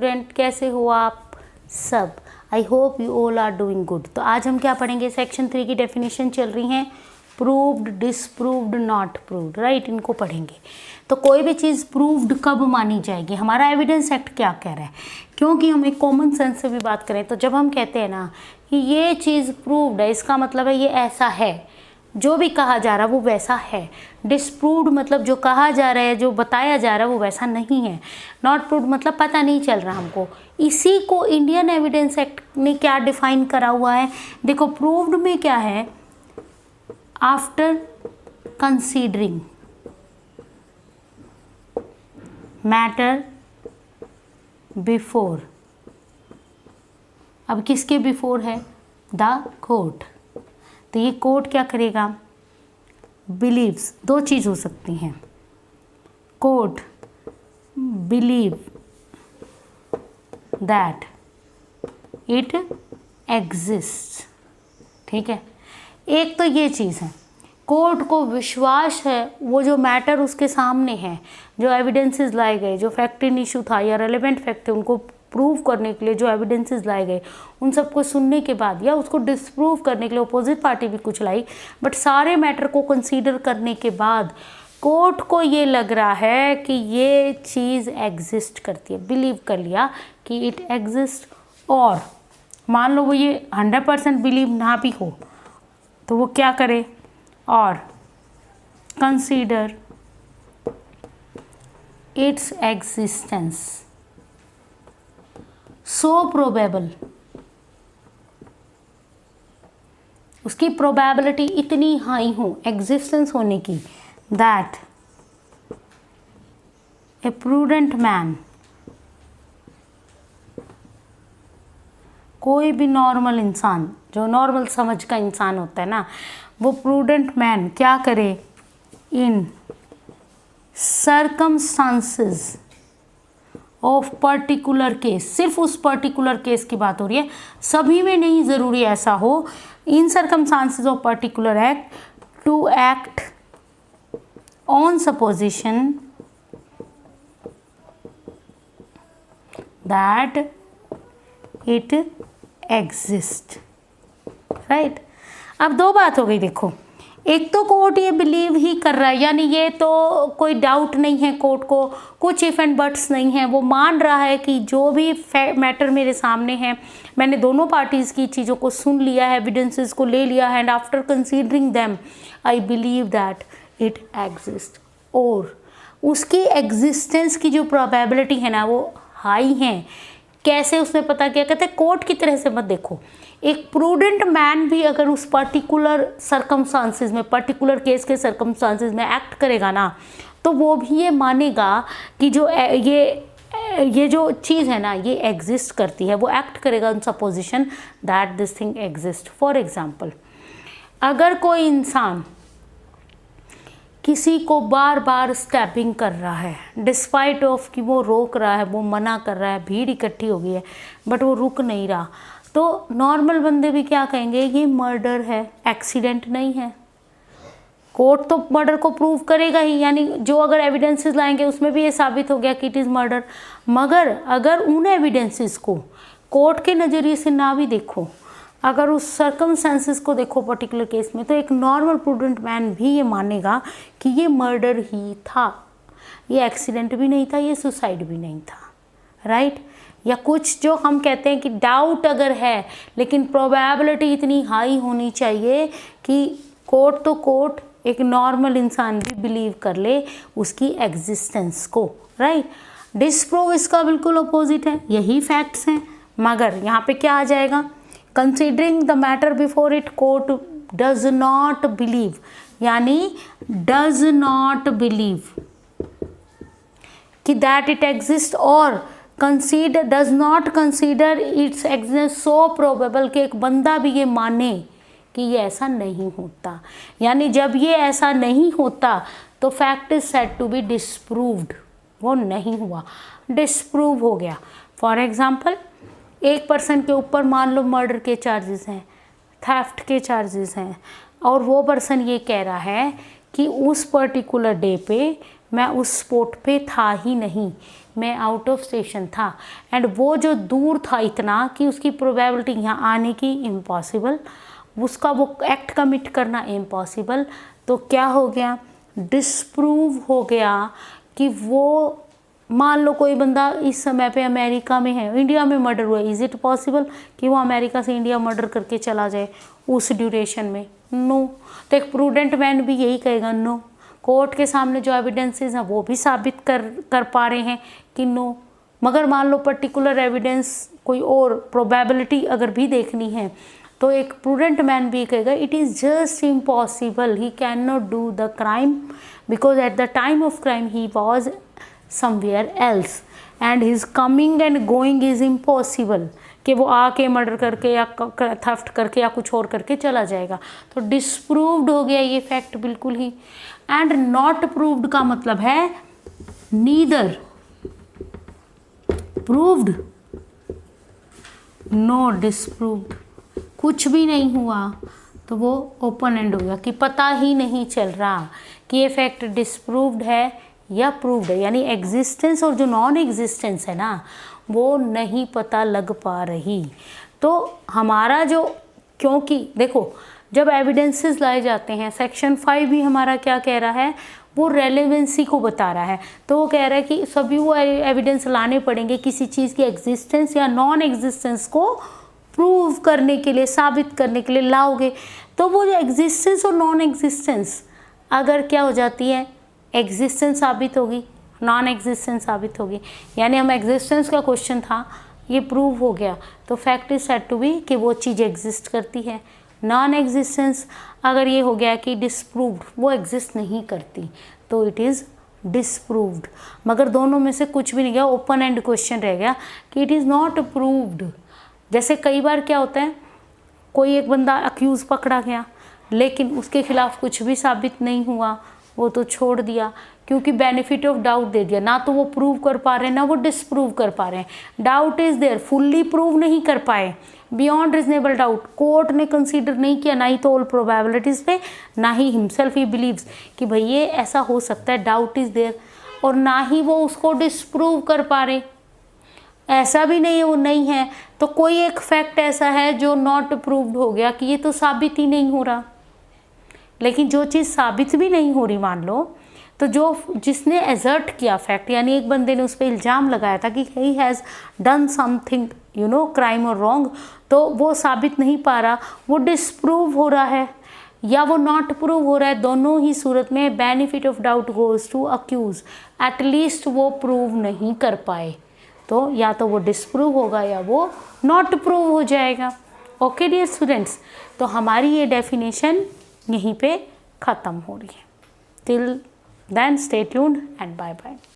Student, कैसे हो आप सब? I hope you all are doing good. तो आज हम क्या पढ़ेंगे? सेक्शन 3 की डेफिनेशन चल रही हैं, proved, disproved, not proved, right. इनको पढ़ेंगे। तो कोई भी चीज़ प्रूव्ड कब मानी जाएगी? हमारा एविडेंस एक्ट क्या कह रहा है? क्योंकि हम एक कॉमन सेंस से भी बात करें तो जब हम कहते हैं ना कि ये चीज़ प्रूव्ड है, इसका मतलब है ये ऐसा है, जो भी कहा जा रहा है वो वैसा है। डिसप्रूव्ड मतलब जो कहा जा रहा है, जो बताया जा रहा है वो वैसा नहीं है। नॉट प्रूव्ड मतलब पता नहीं चल रहा हमको। इसी को इंडियन एविडेंस एक्ट ने क्या डिफाइन करा हुआ है? देखो, प्रूव्ड में क्या है? After considering matter before. अब किसके बिफोर है? The court. तो ये कोर्ट क्या करेगा? बिलीव्स। दो चीज़ हो सकती हैं। Court believe that it exist. ठीक है, एक तो ये चीज़ है, कोर्ट को विश्वास है वो जो मैटर उसके सामने है, जो एविडेंसेस लाए गए, जो फैक्ट इन इशू था या रेलेवेंट फैक्ट थे, उनको प्रूव करने के लिए जो एविडेंसेस लाए गए, उन सबको सुनने के बाद या उसको डिसप्रूव करने के लिए अपोजिट पार्टी भी कुछ लाई, बट सारे मैटर को कंसीडर करने के बाद कोर्ट को ये लग रहा है कि ये चीज़ एग्जिस्ट करती है, बिलीव कर लिया कि इट एग्जिस्ट। और मान लो वो ये 100% बिलीव ना भी हो तो वो क्या करे? और कंसीडर इट्स एग्जिस्टेंस सो प्रोबेबल, उसकी प्रोबेबिलिटी इतनी हाई हो एग्जिस्टेंस होने की, दैट ए प्रूडेंट मैन, कोई भी नॉर्मल इंसान, जो नॉर्मल समझ का इंसान होता है ना, वो प्रूडेंट मैन क्या करे? इन सर्कमस्टांसेस ऑफ पर्टिकुलर केस, सिर्फ उस पर्टिकुलर केस की बात हो रही है, सभी में नहीं ज़रूरी ऐसा हो। In circumstances of particular act to act on supposition that it exist, right. अब दो बात हो गई। देखो, एक तो कोर्ट ये बिलीव ही कर रहा है, यानी ये तो कोई डाउट नहीं है कोर्ट को, कुछ इफ एंड बट्स नहीं है, वो मान रहा है कि जो भी मैटर मेरे सामने है, मैंने दोनों पार्टीज़ की चीज़ों को सुन लिया है, एविडेंसेस को ले लिया है, and after considering them I believe that it exist. और उसकी एग्जिस्टेंस की जो प्रोबेबिलिटी है ना वो हाई है। कैसे उसने पता किया? कहते हैं कोर्ट की तरह से मत देखो, एक प्रूडेंट मैन भी अगर उस पर्टिकुलर सर्कमस्टांसेस में, पर्टिकुलर केस के सर्कमस्टांसेस में एक्ट करेगा ना, तो वो भी ये मानेगा कि जो ये जो चीज़ है ना ये एग्जिस्ट करती है, वो एक्ट करेगा on supposition that this thing exist. For example, अगर कोई इंसान किसी को बार बार स्टैपिंग कर रहा है, डिस्पाइट ऑफ कि वो रोक रहा है, वो मना कर रहा है, भीड़ इकट्ठी हो गई है बट वो रुक नहीं रहा, तो नॉर्मल बंदे भी क्या कहेंगे? ये मर्डर है, एक्सीडेंट नहीं है। कोर्ट तो मर्डर को प्रूव करेगा ही, यानी जो अगर एविडेंसेस लाएंगे उसमें भी ये साबित हो गया कि इट इज़ मर्डर। मगर अगर उन एविडेंसेस को कोर्ट के नज़रिए से ना भी देखो, अगर उस सर्कमस्टेंसेस को देखो पर्टिकुलर केस में, तो एक नॉर्मल प्रूडेंट मैन भी ये मानेगा कि ये मर्डर ही था, ये एक्सीडेंट भी नहीं था, ये सुसाइड भी नहीं था, राइट। या कुछ जो हम कहते हैं कि डाउट अगर है लेकिन प्रोबेबिलिटी इतनी हाई होनी चाहिए कि कोर्ट तो कोर्ट, एक नॉर्मल इंसान भी बिलीव कर ले उसकी एग्जिस्टेंस को, राइट। डिसप्रूव इसका बिल्कुल अपोजिट है, यही फैक्ट्स हैं, मगर यहाँ पे क्या आ जाएगा? Considering the matter before it, court does not believe, यानी डज नॉट बिलीव कि दैट इट एग्जिस्ट, और consider does not consider its existence so probable कि एक बंदा भी ये माने कि ये ऐसा नहीं होता। यानी जब ये ऐसा नहीं होता तो fact is said to be disproved, वो नहीं हुआ, डिसप्रूव हो गया। फॉर एग्जाम्पल, एक पर्सन के ऊपर मान लो मर्डर के चार्जेस हैं, थेफ्ट के चार्जेस हैं, और वो पर्सन ये कह रहा है कि उस पर्टिकुलर डे पे मैं उस स्पॉट पे था ही नहीं, में आउट ऑफ स्टेशन था एंड वो जो दूर था इतना कि उसकी प्रोबेबिलिटी यहाँ आने की इम्पॉसिबल, उसका वो एक्ट कमिट करना इम्पॉसिबल। तो क्या हो गया, डिस्प्रूव हो गया कि वो, मान लो कोई बंदा इस समय पे अमेरिका में है, इंडिया में मर्डर हुआ, इज़ इट पॉसिबल कि वो अमेरिका से इंडिया मर्डर करके चला जाए उस ड्यूरेशन में? नो। तो एक प्रूडेंट मैन भी यही कहेगा नो। कोर्ट के सामने जो एविडेंसेस हैं वो भी साबित कर पा रहे हैं कि नो। मगर मान लो पर्टिकुलर एविडेंस कोई और प्रोबेबिलिटी अगर भी देखनी है तो एक प्रूडेंट मैन भी कहेगा it is just impossible, he can not do the crime because at the time of crime he was somewhere else and his coming and going is impossible, कि वो आके मर्डर करके या थफ्ट करके या कुछ और करके चला जाएगा। तो डिस्प्रूव्ड हो गया ये फैक्ट बिल्कुल ही। एंड नॉट प्रूव्ड का मतलब है नीदर प्रूव्ड नो डिस्प्रूव्ड, कुछ भी नहीं हुआ तो वो ओपन एंड हो गया कि पता ही नहीं चल रहा कि ये फैक्ट डिस्प्रूव्ड है या प्रूव्ड है, यानी एग्जिस्टेंस और जो नॉन एग्जिस्टेंस है ना वो नहीं पता लग पा रही। तो हमारा जो, क्योंकि देखो जब एविडेंसेस लाए जाते हैं, सेक्शन 5 भी हमारा क्या कह रहा है, वो रेलेवेंसी को बता रहा है। तो वो कह रहा है कि सभी वो एविडेंस लाने पड़ेंगे किसी चीज़ की एग्जिस्टेंस या नॉन एग्जिस्टेंस को प्रूव करने के लिए, साबित करने के लिए लाओगे। तो वो जो एग्जिस्टेंस और नॉन एग्जिस्टेंस अगर क्या हो जाती है, एग्जिस्टेंस साबित होगी, नॉन एग्जिस्टेंस साबित होगी, यानी हम एग्जिस्टेंस का क्वेश्चन था ये प्रूव हो गया तो fact is said to be कि वो चीज़ एग्जिस्ट करती है। नॉन एग्जिस्टेंस अगर ये हो गया कि डिस्प्रूव्ड, वो एग्जिस्ट नहीं करती तो इट इज़ डिस्प्रूव्ड। मगर दोनों में से कुछ भी नहीं गया, ओपन एंड क्वेश्चन रह गया कि इट इज़ नॉट प्रूव्ड। जैसे कई बार क्या होता है, कोई एक बंदा अक्यूज़ पकड़ा गया लेकिन उसके खिलाफ कुछ भी साबित नहीं हुआ, वो तो छोड़ दिया क्योंकि बेनिफिट ऑफ डाउट दे दिया, ना तो वो प्रूव कर पा रहे हैं ना वो डिसप्रूव कर पा रहे हैं। Doubt is there, fully prove नहीं कर पाए, बियॉन्ड रिजनेबल डाउट कोर्ट ने कंसीडर नहीं किया, ना ही तो ऑल प्रोबेबिलिटीज़ पे, ना ही हिमसेल्फ ही बिलीव्स कि भाई ये ऐसा हो सकता है, डाउट इज़ देयर, और ना ही वो उसको डिसप्रूव कर पा रहे, ऐसा भी नहीं है वो नहीं है। तो कोई एक फैक्ट ऐसा है जो नॉट प्रूव्ड हो गया कि ये तो साबित ही नहीं हो रहा। लेकिन जो चीज़ साबित भी नहीं हो रही मान लो, तो जो जिसने एजर्ट किया फैक्ट, यानी एक बंदे ने उस पर इल्ज़ाम लगाया था कि he has done something you know crime और रॉन्ग, तो वो साबित नहीं पा रहा, वो डिसप्रूव हो रहा है या वो नॉट प्रूव हो रहा है। दोनों ही सूरत में benefit of doubt goes to accuse, at least वो प्रूव नहीं कर पाए तो या तो वो डिसप्रूव होगा या वो नॉट प्रूव हो जाएगा। ओके डियर स्टूडेंट्स, तो हमारी ये डेफिनेशन यहीं पे ख़त्म हो रही है। Till then stay tuned and bye bye.